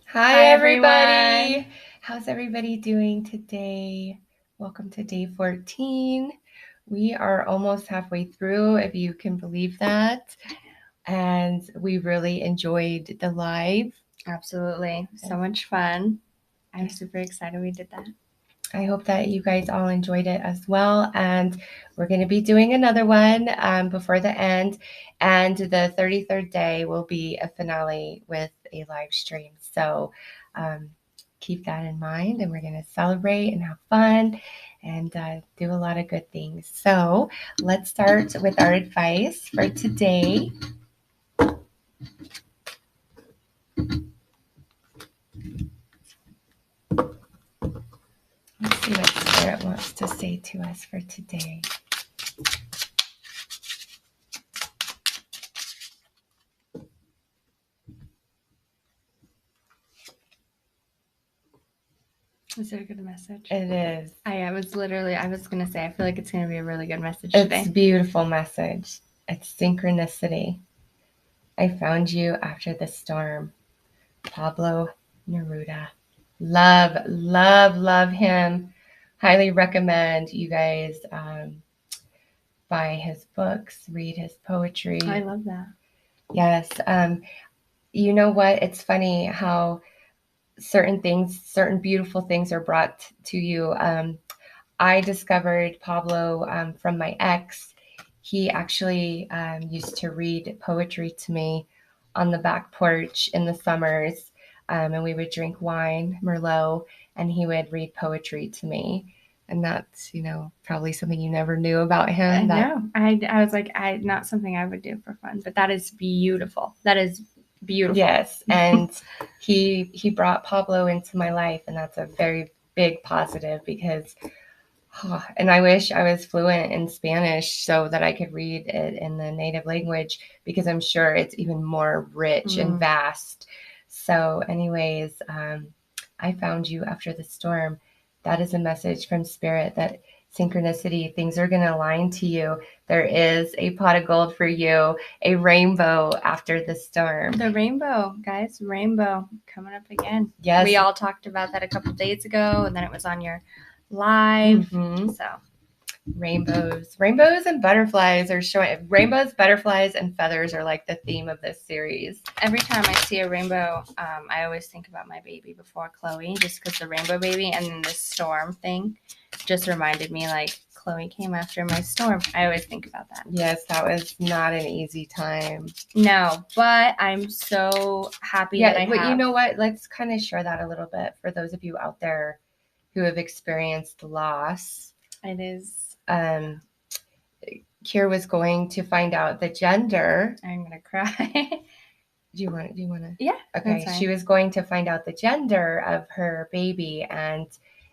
Hi, everybody. everyone. How's everybody doing today? Welcome to day 14. We are almost halfway through, if you can believe that. And we really enjoyed the live. Absolutely. So much fun. I'm super excited we did that. I hope that you guys all enjoyed it as well. And we're going to be doing another one before the end. And the 33rd day will be a finale with a live stream. So keep that in mind. And we're going to celebrate and have fun and do a lot of good things. So let's start with our advice for today. Let's see what Spirit wants to say to us for today. Is it a good message? It is. I was going to say, I feel like it's going to be a really good message today. today. It's a beautiful message. It's synchronicity. I found you after the storm. Pablo Neruda. Love, love, love him. Highly recommend you guys buy his books, read his poetry. I love that. Yes. You know what? It's funny how certain beautiful things are brought to you. I discovered Pablo from my ex. He actually used to read poetry to me on the back porch in the summers. And we would drink wine, Merlot, and he would read poetry to me. And that's, probably something you never knew about him. I was like, not something I would do for fun, but that is beautiful. That is beautiful. Yes. And he brought Pablo into my life, and that's a very big positive because and I wish I was fluent in Spanish so that I could read it in the native language, because I'm sure it's even more rich and vast. So anyways, I found you after the storm. That is a message from Spirit that synchronicity, things are going to align to you. There is a pot of gold for you, a rainbow after the storm. The rainbow, guys, rainbow coming up again. Yes. We all talked about that a couple days ago, and then it was on your live. So rainbows and butterflies are showing. Rainbows, butterflies, and feathers are like the theme of this series. Every time I see a rainbow, I always think about my baby before Chloe, just because the rainbow baby and then this storm thing just reminded me, like, Chloe came after my storm. I always think about that. Yes, that was not an easy time. No, but I'm so happy that I have. But you know what? Let's kind of share that a little bit for those of you out there who have experienced loss. It is. Kier was going to find out the gender. I'm gonna cry. Do you want to? Yeah. Okay. She was going to find out the gender of her baby, and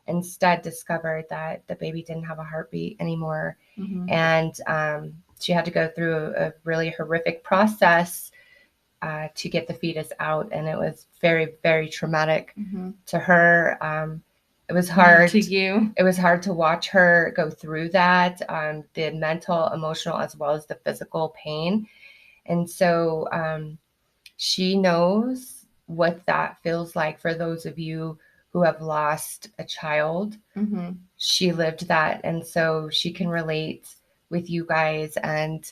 instead discovered that the baby didn't have a heartbeat anymore. Mm-hmm. And she had to go through a really horrific process to get the fetus out, and it was very, very traumatic to her. It was hard to you. It was hard to watch her go through that, the mental, emotional, as well as the physical pain. And so she knows what that feels like. For those of you who have lost a child, she lived that. And so she can relate with you guys. And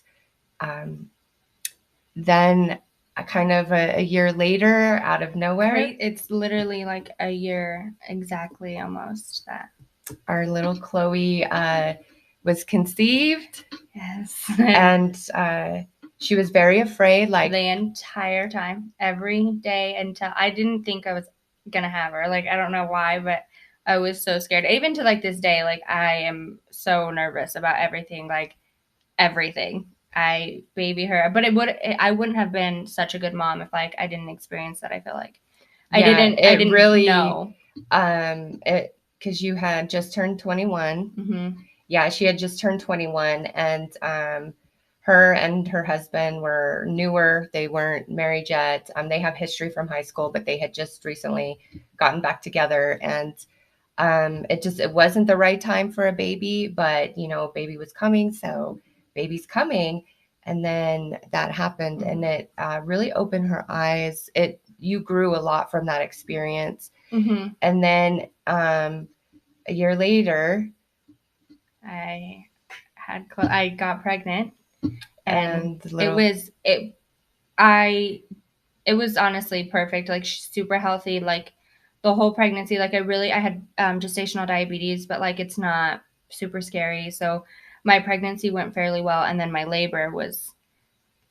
then kind of a year later, out of nowhere. Right? It's literally like a year exactly, almost, that our little Chloe was conceived. Yes. And she was very afraid, like the entire time, every day, until I didn't think I was gonna have her. Like, I don't know why, but I was so scared. Even to like this day, like, I am so nervous about everything, like everything. I baby her, but I wouldn't have been such a good mom if, like, I didn't experience that. I feel like I didn't really know. Because you had just turned 21. Yeah, she had just turned 21, and her and her husband were newer. They weren't married yet. They have history from high school, but they had just recently gotten back together, and it wasn't the right time for a baby, but baby was coming, so baby's coming. And then that happened, and it really opened her eyes. It you grew a lot from that experience. Mm-hmm. And then a year later, I got pregnant, and little, it was honestly perfect, like super healthy, like the whole pregnancy. Like I had gestational diabetes, but like it's not super scary. So my pregnancy went fairly well, and then my labor was,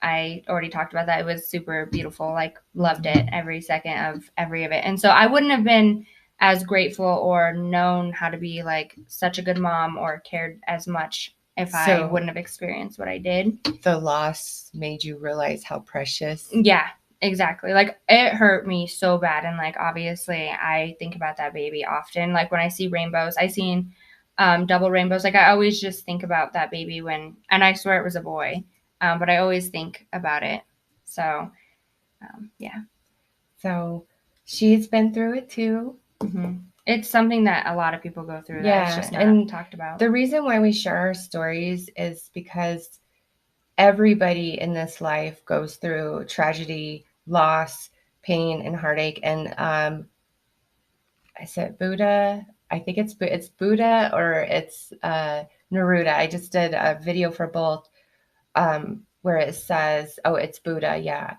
I already talked about that. It was super beautiful. Like loved it, every second of every of it. And so I wouldn't have been as grateful or known how to be like such a good mom or cared as much if I wouldn't have experienced what I did. The loss made you realize how precious. Yeah, exactly. Like it hurt me so bad, and like obviously I think about that baby often. Like when I see rainbows, I seen double rainbows. Like I always just think about that baby and I swear it was a boy, but I always think about it. So yeah. So she's been through it too. Mm-hmm. It's something that a lot of people go through. Yeah, that is just not talked about. The reason why we share our stories is because everybody in this life goes through tragedy, loss, pain, and heartache. And I said Buddha. I think it's Buddha or it's Neruda. I just did a video for both where it says, oh, it's Buddha. Yeah.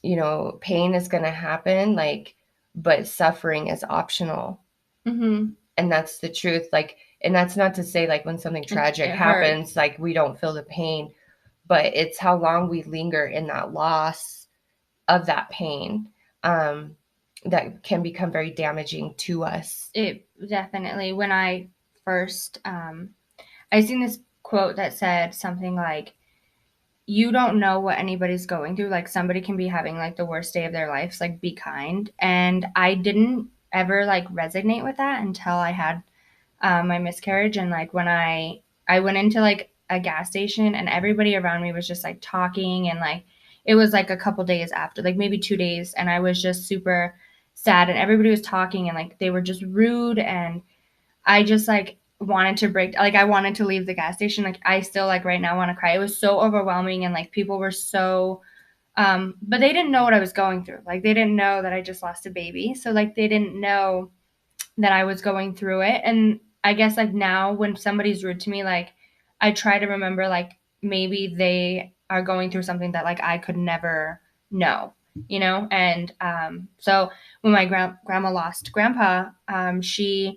You know, pain is going to happen, like, but suffering is optional. Mm-hmm. And that's the truth. Like, and that's not to say like when something tragic happens, like we don't feel the pain, but it's how long we linger in that loss of that pain that can become very damaging to us. It definitely, when I first, I seen this quote that said something like, you don't know what anybody's going through. Like somebody can be having like the worst day of their lives, like be kind. And I didn't ever like resonate with that until I had my miscarriage. And like when I went into like a gas station, and everybody around me was just like talking, and like it was like a couple days after, like maybe 2 days, and I was just super sad, and everybody was talking, and like they were just rude, and I just like wanted to break, like I wanted to leave the gas station. Like I still like right now want to cry. It was so overwhelming, and like people were so but they didn't know what I was going through. Like they didn't know that I just lost a baby. So like they didn't know that I was going through it. And I guess like now when somebody's rude to me, like I try to remember like maybe they are going through something that like I could never know, you know? And so when my grandma lost grandpa, I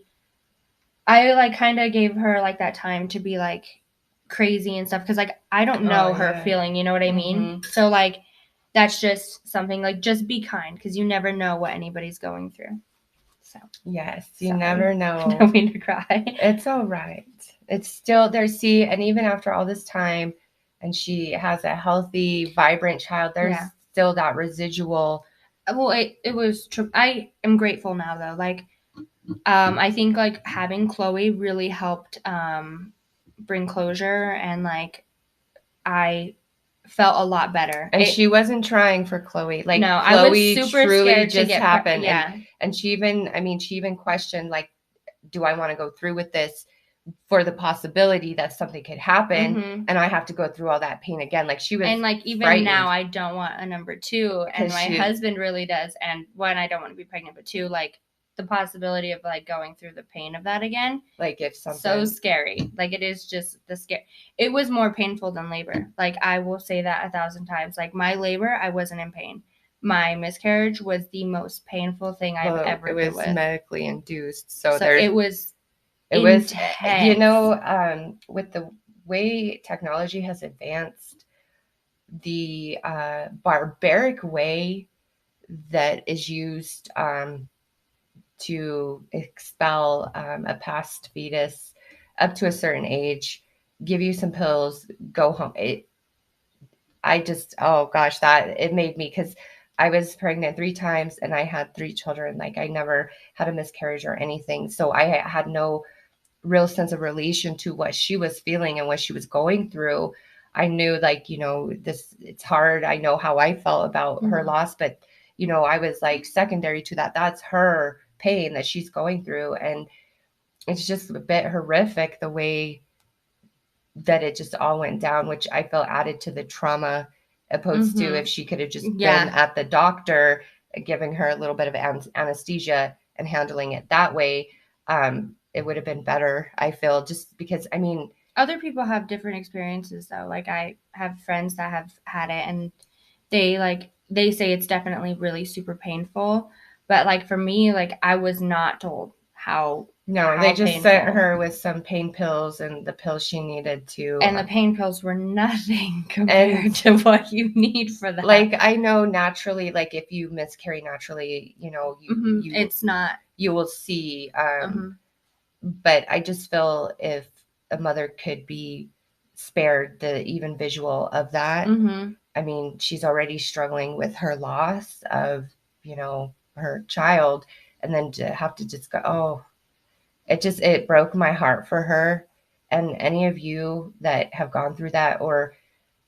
like kind of gave her like that time to be like crazy and stuff, because like I don't know her feeling, you know what I mean? So like that's just something, like just be kind, because you never know what anybody's going through. So yes, you never know. I don't mean to cry. It's all right. It's still there. See, and even after all this time, and she has a healthy, vibrant child, there's still that residual. Well, it was true. I am grateful now though. Like, I think like having Chloe really helped bring closure, and like I felt a lot better. And she wasn't trying for Chloe. Like no, Chloe I was super truly scared just to get happened. Yeah. And she even questioned, like, do I want to go through with this for the possibility that something could happen and I have to go through all that pain again? Like she was, and like even frightened. Now I don't want a number 2, and my husband really does. And one, I don't want to be pregnant, but 2, like the possibility of like going through the pain of that again, like if something so scary. Like it is just the scare. It was more painful than labor. Like I will say that 1,000 times. Like my labor, I wasn't in pain. My miscarriage was the most painful thing I've ever been with. It was medically induced, so it was intense. You know, with the way technology has advanced, the barbaric way that is used to expel a past fetus up to a certain age, give you some pills, go home. Oh gosh, that it made me, because I was pregnant 3 times and I had 3 children. Like I never had a miscarriage or anything. So I had no real sense of relation to what she was feeling and what she was going through. I knew, like, you know, it's hard. I know how I felt about her loss, but you know, I was like secondary to that. That's her pain that she's going through. And it's just a bit horrific the way that it just all went down, which I felt added to the trauma opposed to if she could have just been Yeah. at the doctor, giving her a little bit of anesthesia and handling it that way. It would have been better, I feel, just because, I mean, Other people have different experiences though. Like I have friends that have had it and they say it's definitely really super painful. But like for me, like I was not told no, they how just sent painful. her with some pain pills and the pills she needed to. And the pain pills were nothing compared to what you need for that. Like, I know naturally, like if you miscarry naturally, you it's not. you will see. But I just feel if a mother could be spared the even visual of that. I mean, she's already struggling with her loss of, her child, and then to have to just go, oh, it broke my heart for her. And any of you that have gone through that, or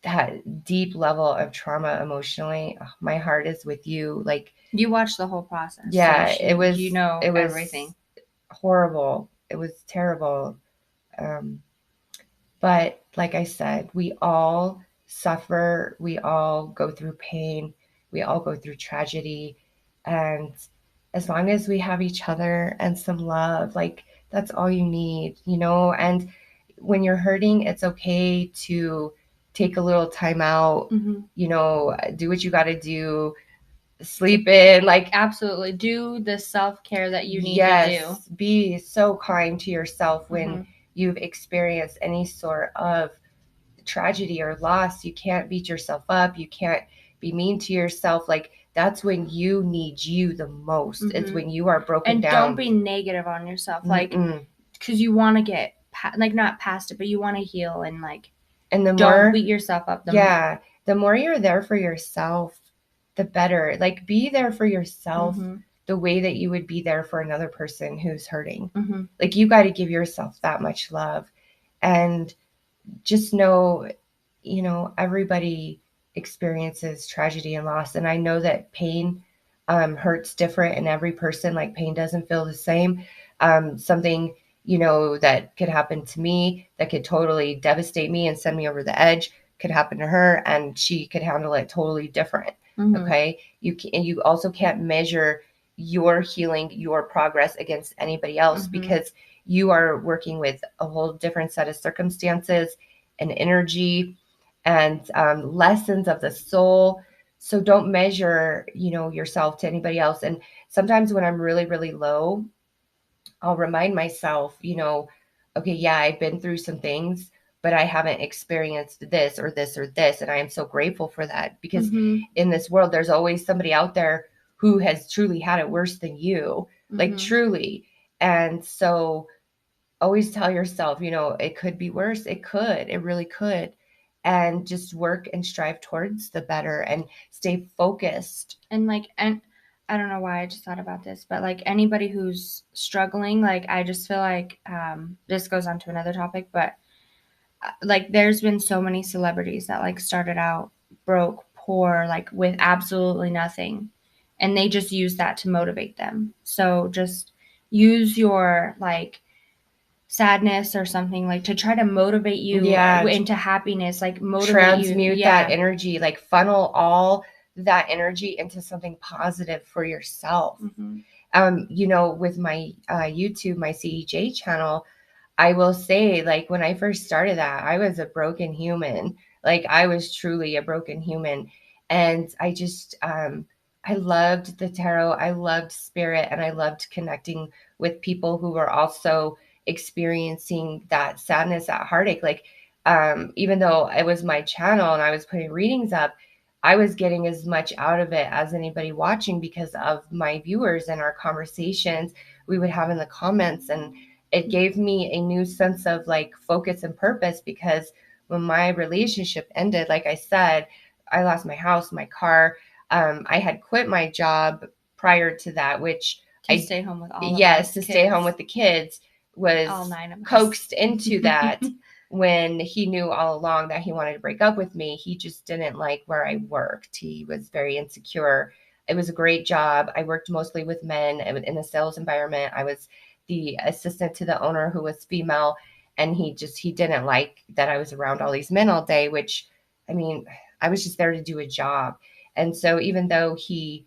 that deep level of trauma emotionally, oh, my heart is with you. Like, you watched the whole process. Yeah, so it was everything. horrible. It was terrible. But like I said, we all suffer, we all go through pain, we all go through tragedy. And as long as we have each other and some love, like that's all you need, And when you're hurting, it's okay to take a little time out, do what you got to do, sleep in, like, absolutely do the self-care that you need to do. Be so kind to yourself when you've experienced any sort of tragedy or loss. You can't beat yourself up, you can't be mean to yourself. Like, that's when you need you the most. It's when you are broken and down. Don't be negative on yourself, like, because you want to get not past it, but you want to heal, and like, and don't beat yourself up. The more you're there for yourself, the better. Like, be there for yourself the way that you would be there for another person who's hurting. Like, you got to give yourself that much love. And just know, everybody experiences tragedy and loss. And I know that pain hurts different in every person. Like, pain doesn't feel the same. Something, that could happen to me that could totally devastate me and send me over the edge could happen to her, and she could handle it totally different. Okay. You also can't measure your healing, your progress against anybody else, because you are working with a whole different set of circumstances and energy and lessons of the soul. So don't measure, yourself to anybody else. And sometimes when I'm really, really low, I'll remind myself, okay, yeah, I've been through some things, but I haven't experienced this or this or this. And I am so grateful for that, because in this world, there's always somebody out there who has truly had it worse than you, like truly. And so always tell yourself, it could be worse. It really could. And just work and strive towards the better and stay focused. And I don't know why I just thought about this, but like anybody who's struggling, like I just feel like this goes on to another topic, but like there's been so many celebrities that like started out broke, poor, like with absolutely nothing, and they just use that to motivate them. So just use your like sadness or something, like to try to motivate you into happiness, like transmute that energy, like funnel all that energy into something positive for yourself. With my YouTube, my CEJ channel, I will say, like, when I first started that, I was a broken human. Like, I was truly a broken human. And I just, I loved the tarot. I loved spirit, and I loved connecting with people who were also experiencing that sadness, that heartache. Like, even though it was my channel and I was putting readings up, I was getting as much out of it as anybody watching because of my viewers and our conversations we would have in the comments. And it gave me a new sense of like focus and purpose, because when my relationship ended, like I said, I lost my house, my car. I had quit my job prior to that, which to stay home with all stay home with the kids, was all 9 of us coaxed into that. When he knew all along that he wanted to break up with me, he just didn't like where I worked. He was very insecure. It was a great job. I worked mostly with men in a sales environment. I was the assistant to the owner, who was female, and he didn't like that I was around all these men all day, which, I mean, I was just there to do a job. And so even though he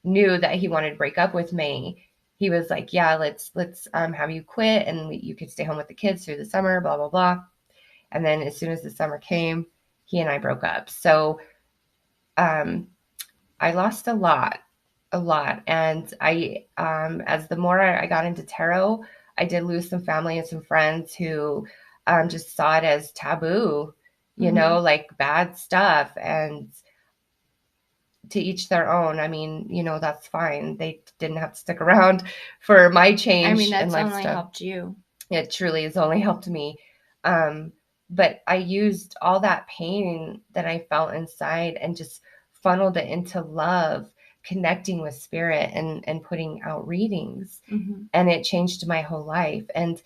knew that he wanted to break up with me, he was like, yeah, let's have you quit and you could stay home with the kids through the summer, blah, blah, blah. And then as soon as the summer came, he and I broke up. So I lost a lot. And as the more I got into tarot, I did lose some family and some friends who just saw it as taboo, like bad stuff. And to each their own. I mean, that's fine. They didn't have to stick around for my change. I mean, that's in only helped you. It truly has only helped me. But I used all that pain that I felt inside and just funneled it into love, connecting with spirit and putting out readings. And it changed my whole life. And,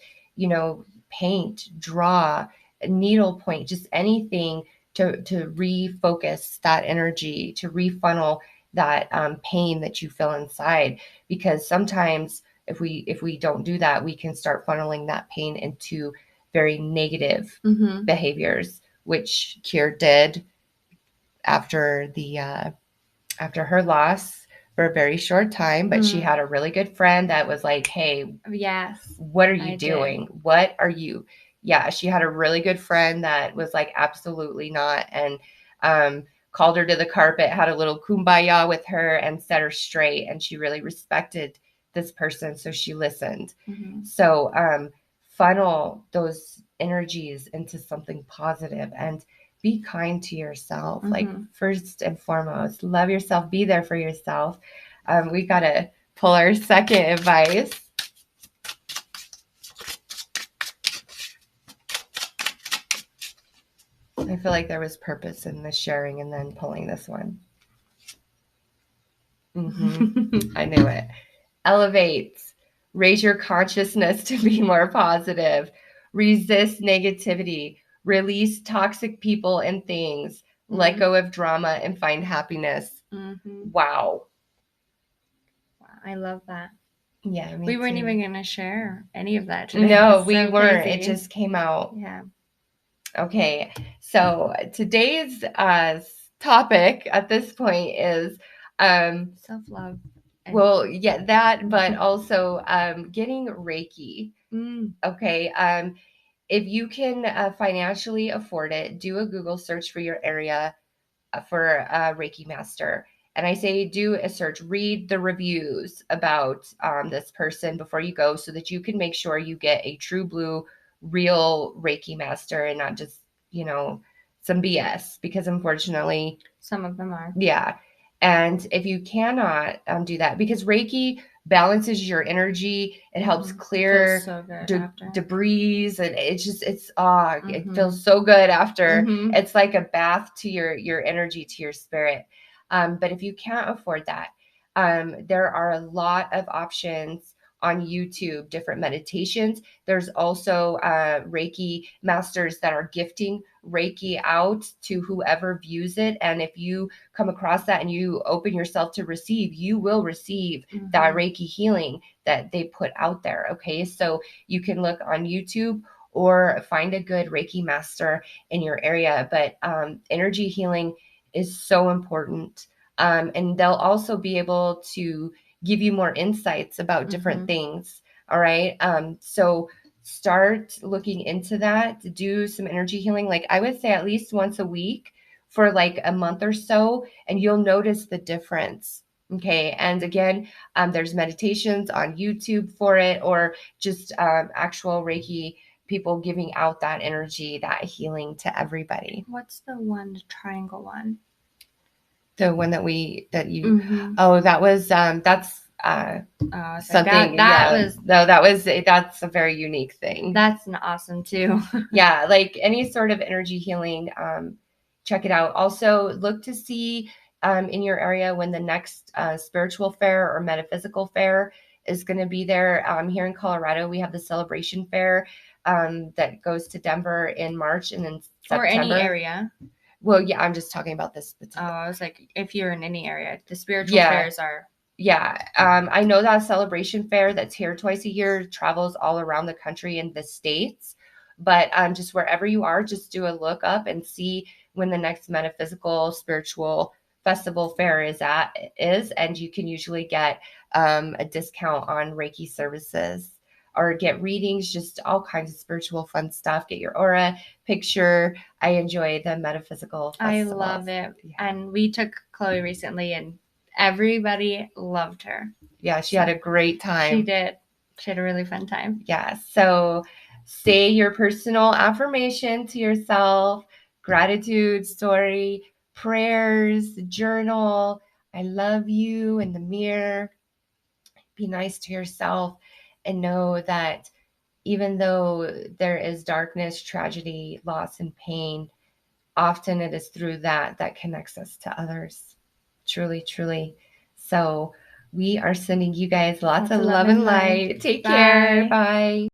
paint, draw, needlepoint, just anything to refocus that energy, to refunnel that pain that you feel inside. Because sometimes if we don't do that, we can start funneling that pain into very negative behaviors, which Kier did after her loss for a very short time. But she had a really good friend that was like, hey, yes, what are you doing? What are you? Yeah, she had a really good friend that was like, absolutely not. And called her to the carpet, had a little kumbaya with her and set her straight. And she really respected this person. So she listened. So funnel those energies into something positive and be kind to yourself. Like first and foremost, love yourself, be there for yourself. We got to pull our second advice. I feel like there was purpose in the sharing and then pulling this one. I knew it. Elevate. Raise your consciousness to be more positive. Resist negativity. Release toxic people and things. Let go of drama and find happiness. Wow. I love that. Yeah, we weren't even going to share any of that today. No, we weren't. Crazy. It just came out. Yeah. Okay, so today's topic at this point is self-love. Well, yeah, that, but also getting Reiki. Okay, if you can financially afford it, do a Google search for your area for a Reiki master. And I say do a search, read the reviews about this person before you go so that you can make sure you get a true blue, real Reiki master and not just, some BS, because unfortunately, some of them are. Yeah. And if you cannot do that, because Reiki balances your energy, it helps clear debris, and it feels so good after. It's like a bath to your energy, to your spirit. But if you can't afford that, there are a lot of options on YouTube, different meditations. There's also Reiki masters that are gifting Reiki out to whoever views it. And if you come across that and you open yourself to receive, you will receive that Reiki healing that they put out there. Okay. So you can look on YouTube or find a good Reiki master in your area. But energy healing is so important. And they'll also be able to give you more insights about different things. All right. So start looking into that, to do some energy healing. Like I would say at least once a week for like a month or so, and you'll notice the difference. Okay. And again, there's meditations on YouTube for it, or just actual Reiki people giving out that energy, that healing to everybody. What's the triangle one? The one that that was that's something that's a very unique thing. That's an awesome too. Yeah, like any sort of energy healing, check it out. Also look to see in your area when the next spiritual fair or metaphysical fair is going to be there. Here in Colorado, we have the Celebration Fair that goes to Denver in March and in September. Or any area. Well, yeah, I'm just talking about this. I was like, if you're in any area, the spiritual fairs are. Yeah. I know that Celebration Fair that's here twice a year travels all around the country and the States. But just wherever you are, just do a look up and see when the next metaphysical spiritual festival fair is, and you can usually get a discount on Reiki services or get readings, just all kinds of spiritual fun stuff. Get your aura picture. I enjoy the metaphysical festivals. I love it. Yeah. And we took Chloe recently and everybody loved her. Yeah, she had a great time. She did. She had a really fun time. Yeah. So say your personal affirmation to yourself, gratitude story, prayers, journal. I love you in the mirror. Be nice to yourself and know that even though there is darkness, tragedy, loss, and pain, often it is through that connects us to others. Truly, truly. So we are sending you guys lots of love and light. Take care. Bye.